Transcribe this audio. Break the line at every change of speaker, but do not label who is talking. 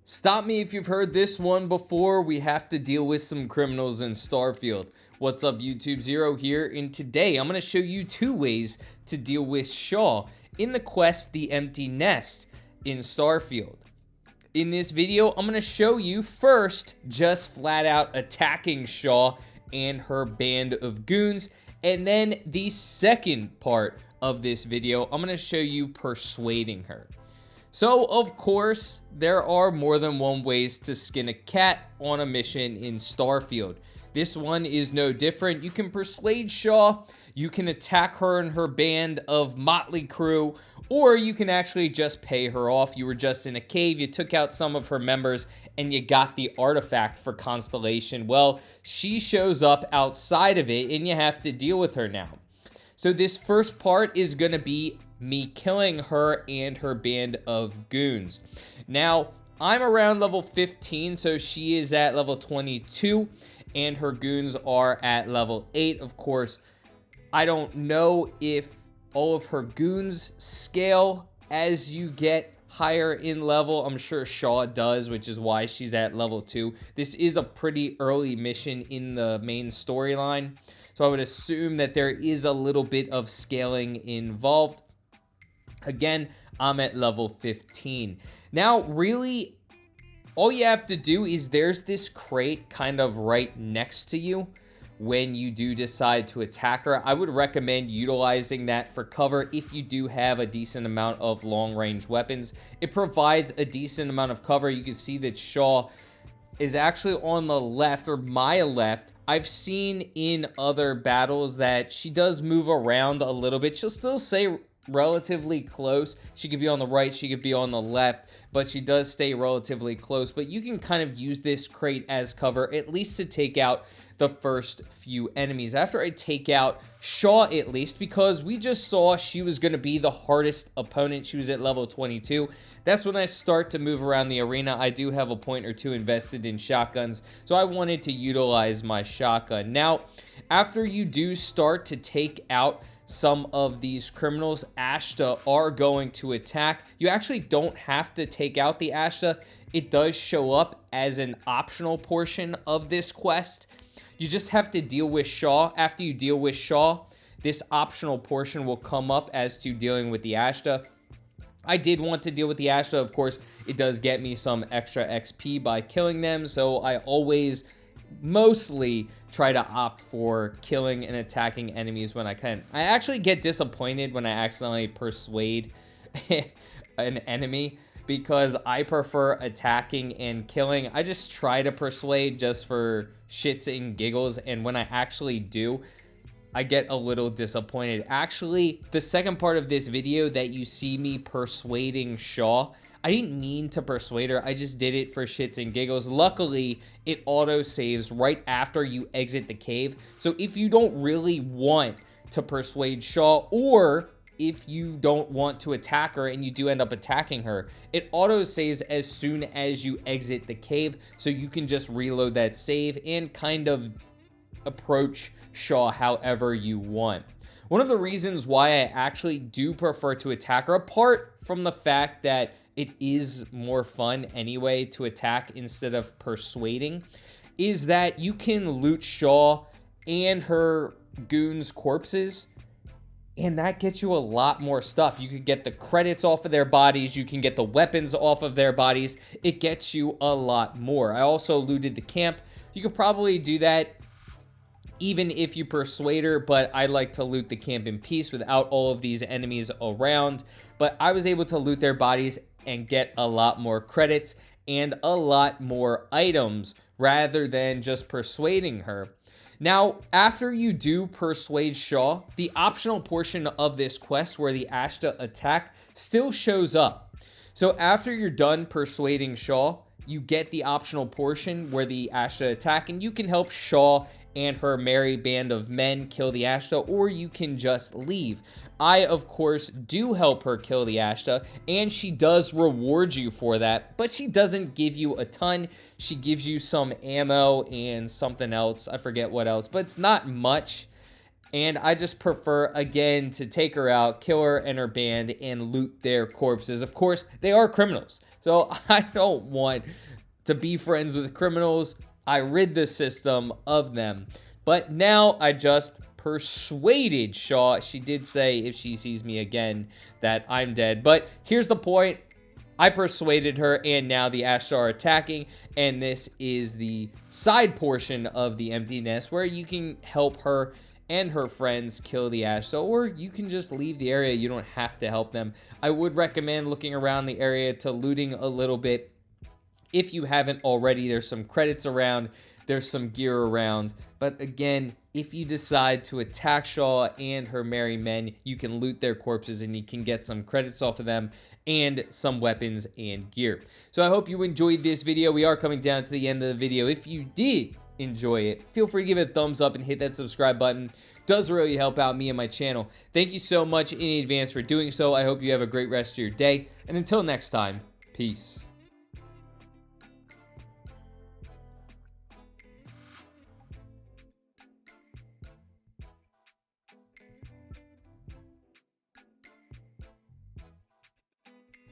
Stop me if you've heard this one before. We have to deal with some criminals in Starfield. What's up, YouTube? Zero here, and today I'm going to show you two ways to deal with Shaw in the quest The Empty Nest in Starfield. In this video, I'm going to show you first just flat out attacking Shaw and her band of goons, and then the second part of this video, I'm going to show you persuading her. So, of course, there are more than one ways to skin a cat on a mission in Starfield. This one is no different. You can persuade Shaw, you can attack her and her band of motley crew, or you can actually just pay her off. You were just in a cave, you took out some of her members, and you got the artifact for Constellation. Well, she shows up outside of it, and you have to deal with her now. So this first part is going to be me killing her and her band of goons. Now, I'm around level 15, so she is at level 22, and her goons are at level 8. Of course, I don't know if all of her goons scale as you get higher in level. I'm sure Shaw does, which is why she's at level 2. This is a pretty early mission in the main storyline, so I would assume that there is a little bit of scaling involved. Again, I'm at level 15. Now, really, all you have to do is there's this crate kind of right next to you when you do decide to attack her. I would recommend utilizing that for cover if you do have a decent amount of long-range weapons. It provides a decent amount of cover. You can see that Shaw is actually on the left, or my left. I've seen in other battles that she does move around a little bit. She'll still stay relatively close. She could be on the right, she could be on the left, but she does stay relatively close. But you can kind of use this crate as cover, at least to take out the first few enemies. After I take out Shaw, at least, because we just saw she was going to be the hardest opponent. She was at level 22. That's when I start to move around the arena. I do have a point or two invested in shotguns, so I wanted to utilize my shotgun. Now, after you do start to take out some of these criminals, Ashta are going to attack. You actually don't have to take out the Ashta. It does show up as an optional portion of this quest. You just have to deal with Shaw. After you deal with Shaw, this optional portion will come up as to dealing with the Ashta. I did want to deal with the Ashta. Of course, it does get me some extra XP by killing them, so I always mostly try to opt for killing and attacking enemies when I can. I actually get disappointed when I accidentally persuade an enemy, because I prefer attacking and killing. I just try to persuade just for shits and giggles, and when I actually do, I get a little disappointed. Actually, the second part of this video that you see me persuading Shaw, I didn't mean to persuade her. I just did it for shits and giggles. Luckily, it auto saves right after you exit the cave. So if you don't really want to persuade Shaw, or if you don't want to attack her and you do end up attacking her, it auto saves as soon as you exit the cave. So you can just reload that save and kind of approach Shaw however you want. One of the reasons why I actually do prefer to attack her, apart from the fact that it is more fun anyway to attack instead of persuading, is that you can loot Shaw and her goons' corpses, and that gets you a lot more stuff. You could get the credits off of their bodies, you can get the weapons off of their bodies. It gets you a lot more. I also looted the camp. You could probably do that even if you persuade her, but I like to loot the camp in peace without all of these enemies around. But I was able to loot their bodies and get a lot more credits and a lot more items rather than just persuading her. Now, after you do persuade Shaw, the optional portion of this quest where the Ashta attack still shows up. So after you're done persuading Shaw, you get the optional portion where the Ashta attack, and you can help Shaw and her merry band of men kill the Ashta, or you can just leave. I, of course, do help her kill the Ashta, and she does reward you for that, but she doesn't give you a ton. She gives you some ammo and something else. I forget what else, but it's not much. And I just prefer, again, to take her out, kill her and her band, and loot their corpses. Of course, they are criminals, so I don't want to be friends with criminals. I rid the system of them. But now I just persuaded Shaw. She did say if she sees me again that I'm dead. But here's the point. I persuaded her, and now the Ashes are attacking, and this is the side portion of the empty nest where you can help her and her friends kill the Ashes, or you can just leave the area. You don't have to help them. I would recommend looking around the area to looting a little bit if you haven't already. There's some credits around, there's some gear around, but again, if you decide to attack Shaw and her merry men, you can loot their corpses and you can get some credits off of them and some weapons and gear. So I hope you enjoyed this video. We are coming down to the end of the video. If you did enjoy it, feel free to give it a thumbs up and hit that subscribe button. Does really help out me and my channel. Thank you so much in advance for doing so. I hope you have a great rest of your day, and until next time, peace.